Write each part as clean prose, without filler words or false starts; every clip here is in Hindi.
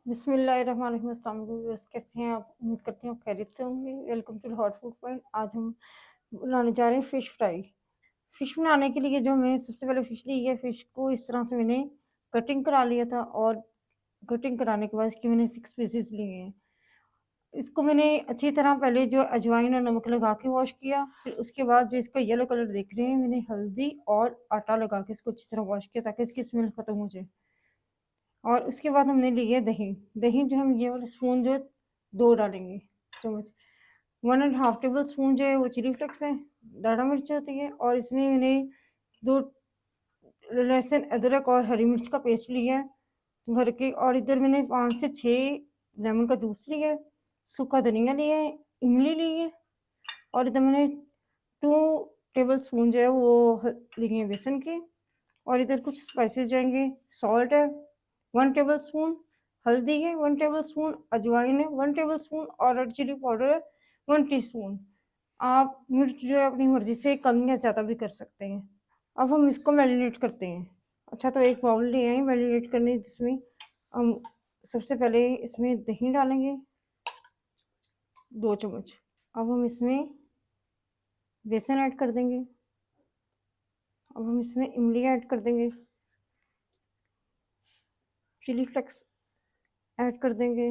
बिस्मिल्लाहिर्रहमानिर्रहीम। अस्सलाम वालेकुम व्यूअर्स, कैसे हैं आप? उम्मीद करती हूँ आप खैरियत से होंगे। Welcome to hot food point. आज हम बनाने जा रहे हैं फ़िश फ्राई। फ़िश बनाने के लिए जो हमें सबसे पहले फ़िश ली है, फ़िश को इस तरह से मैंने कटिंग करा लिया था और कटिंग कराने के बाद इसके मैंने 6 पीसेस लिए हैं। इसको मैंने अच्छी तरह पहले जो अजवाइन और नमक लगा के वॉश किया, फिर उसके बाद जो इसका येलो कलर देख रहे हैं, मैंने हल्दी और आटा लगा के इसको अच्छी तरह वॉश किया ताकि इसकी स्मेल खत्म हो जाए। और उसके बाद हमने ली है दही। दही जो हम ये वाला स्पून जो 2 डालेंगे चम्मच। 1 एंड हाफ टेबल स्पून जो है वो चिली फ्लेक्स है, दाढ़ा मिर्च होती है, और इसमें मैंने 2 लहसुन, अदरक और हरी मिर्च का पेस्ट लिया है भर के, और इधर मैंने 5 से 6 लेमन का जूस लिया है, सूखा धनिया लिया है, इमली ली है, और इधर मैंने 2 टेबल स्पून जो है वो लिए हैं बेसन के, और इधर कुछ स्पाइसेस जाएँगे। सॉल्ट है 1 टेबलस्पून, हल्दी है 1 टेबलस्पून, अजवाइन है 1 टेबलस्पून, और रेड चिली पाउडर है 1 टीस्पून। आप मिर्च जो है अपनी मर्ज़ी से कम या ज़्यादा भी कर सकते हैं। अब हम इसको मैरिनेट करते हैं। अच्छा, तो एक बाउल ले आए मैरिनेट करने, जिसमें हम सबसे पहले इसमें दही डालेंगे 2 चम्मच। अब हम इसमें बेसन ऐड कर देंगे। अब हम इसमें इमली ऐड कर देंगे, चिली फ्लेक्स ऐड कर देंगे,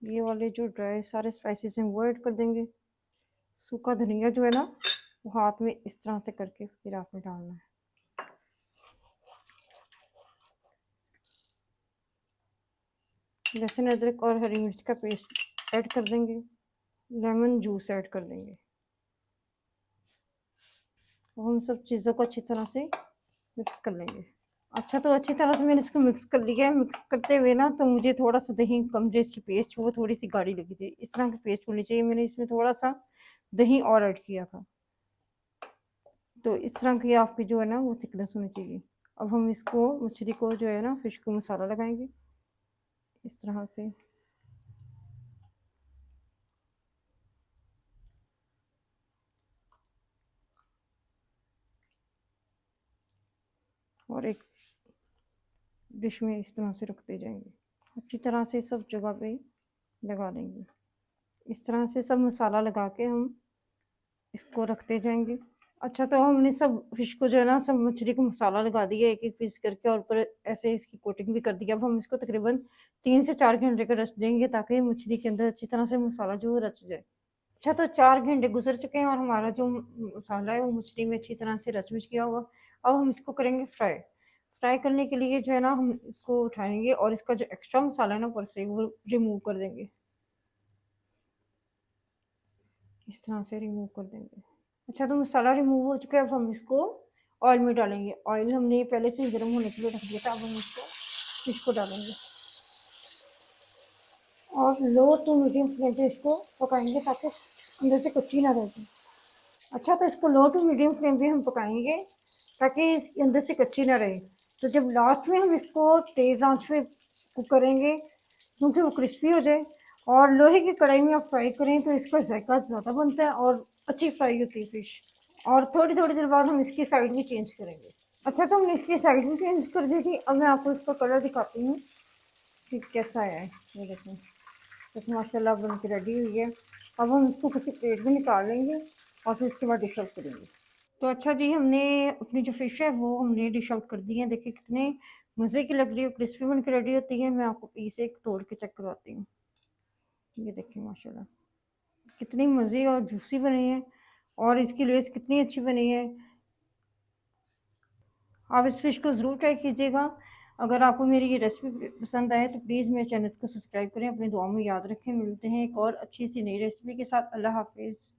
ये वाले जो ड्राई सारे स्पाइसेस हैं वो ऐड कर देंगे। सूखा धनिया जो है ना, वो हाथ में इस तरह से करके फिर आपने डालना है। लहसुन, अदरक और हरी मिर्च का पेस्ट ऐड कर देंगे। लेमन जूस ऐड कर देंगे। और हम सब चीज़ों को अच्छी तरह से मिक्स कर लेंगे। अच्छा, तो अच्छी तरह से मैंने इसको मिक्स कर लिया है। मिक्स करते हुए ना, तो मुझे थोड़ा-सा दही कम, जो इसकी पेस्ट वो थोड़ी-सी गाढ़ी लगी थी। इस तरह की पेस्ट होनी चाहिए। मैंने इसमें थोड़ा-सा दही और ऐड किया था। तो इस तरह की आपकी जो है ना वो थिकनेस होनी चाहिए। अब हम इसको मछली को जो है ना, फ़िश को मसाला लगाएँगे इस तरह से। और एक डिश में इस तरह से रखते जाएँगे। अच्छी तरह से सब जगह पे लगा देंगे। इस तरह से सब मसाला लगा के हम इसको रखते जाएँगे। अच्छा, तो हमने सब फ़िश को जो है ना, सब मछली को मसाला लगा दिया एक-एक पीस करके, और ऊपर ऐसे इसकी कोटिंग भी कर दी। अब हम इसको तकरीबन 3 से 4 घंटे का रेस्ट देंगे ताकि मछली के अंदर अच्छी तरह से मसाला जो है रच जाए। अच्छा, तो 4 घंटे गुज़र चुके हैं और हमारा जो मसाला है वो मछली में अच्छी तरह से रच-मिच गया होगा। अब हम इसको करेंगे फ्राई। फ्राई करने के लिए जो है ना, हम इसको उठाएँगे और इसका जो एक्स्ट्रा मसाला है ना ऊपर से, वो रिमूव कर देंगे। इस तरह से रिमूव कर देंगे। अच्छा, तो मसाला रिमूव हो चुका है। अब हम इसको ऑयल में डालेंगे। ऑयल हमने पहले से ही गर्म होने के लिए रख दिया था। अब हम इसको फिश को डालेंगे और लो टू मीडियम फ्लेम पे इसको पकाएँगे ताकि अंदर से कच्ची ना रह जाए। अच्छा, तो इसको लो टू मीडियम फ्लेम पे हम पकाएँगे ताकि इसके अंदर से कच्ची ना रहे। तो जब लास्ट में हम इसको तेज़ आँच पे कुक करेंगे, क्योंकि वो क्रिस्पी हो जाए, और लोहे की कढ़ाई में आप फ्राई करें तो इसका ज़ायका ज़्यादा बनता है और अच्छी फ्राई होती है फ़िश। और थोड़ी-थोड़ी देर बाद हम इसकी साइड भी चेंज करेंगे। अच्छा, तो हमने इसकी साइड भी चेंज कर दी थी। अब मैं आपको इसका कलर दिखाती हूँ कि कैसा आया है। ये देखें, बस माशाल्लाह बन के रेडी हुई है। अब हम इसको किसी प्लेट में निकाल लेंगे और फिर इसके बाद डिश आउट करेंगे। तो अच्छा जी, हमने अपनी जो फ़िश है वो हमने डिश आउट कर दी है। देखिए कितने मज़े की लग रही है, क्रिस्पी बन के रेडी होती है। मैं आपको पीस एक तोड़ के चेक करवाती हूँ। ये देखिए माशाल्लाह कितनी मज़े और जूसी बनी है, और इसकी लेस कितनी अच्छी बनी है। आप इस फ़िश को ज़रूर ट्राई कीजिएगा। अगर आपको मेरी ये रेसिपी पसंद आए तो प्लीज़ मेरे चैनल को सब्सक्राइब करें। अपनी दुआओं में याद रखें। मिलते हैं एक और अच्छी सी नई रेसिपी के साथ। अल्लाह हाफ़िज़।